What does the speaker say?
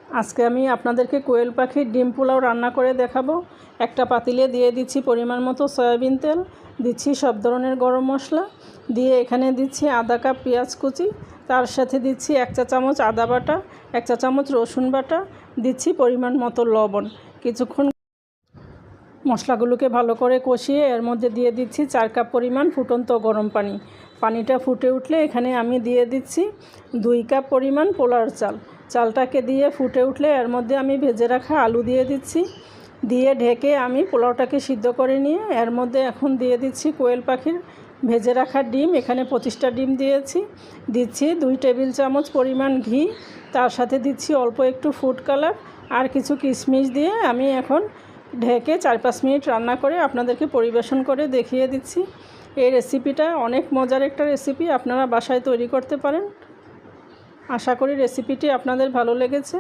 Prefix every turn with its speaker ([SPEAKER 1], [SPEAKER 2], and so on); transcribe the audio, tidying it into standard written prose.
[SPEAKER 1] আজকে আমি আপনাদেরকে কোয়েল পাখির ডিম পোলাও রান্না করে দেখাবো। একটা পাতিলে দিয়ে দিচ্ছি পরিমাণ মতো সয়াবিন তেল, দিচ্ছি সব ধরনের গরম মশলা, দিয়ে এখানে দিচ্ছি আধা কাপ পেঁয়াজ কুচি, তার সাথে দিচ্ছি 1 চা চামচ আদা বাটা, 1 চা চামচ রসুন বাটা, দিচ্ছি পরিমাণ মতো লবণ। কিছুক্ষণ মশলাগুলোকে ভালো করে কষিয়ে এর মধ্যে দিয়ে দিচ্ছি 4 কাপ পরিমাণ ফুটন্ত গরম পানি। পানিটা ফুটে উঠলে এখানে আমি দিয়ে দিচ্ছি 2 কাপ পরিমাণ পোলার চাল। চালটাকে দিয়ে ফুটে উঠলে এর মধ্যে আমি ভেজে রাখা আলু দিয়ে দিচ্ছি, দিয়ে ঢেকে আমি পোলাওটাকে সিদ্ধ করে নিয়ে এর মধ্যে এখন দিয়ে দিচ্ছি কোয়েল পাখির ভেজে রাখা ডিম। এখানে 25টা ডিম দিচ্ছি 2 টেবিল চামচ পরিমাণ ঘি, তার সাথে দিচ্ছি অল্প একটু ফুড কালার আর কিছু কিশমিশ দিয়ে আমি এখন ঢেকে 4-5 মিনিট রান্না করে আপনাদেরকে পরিবেশন করে দেখিয়ে দিচ্ছি। এই রেসিপিটা অনেক মজার একটা রেসিপি, আপনারা বাসায় তৈরি করতে পারেন। আশা করি রেসিপিটি আপনাদের ভালো লেগেছে।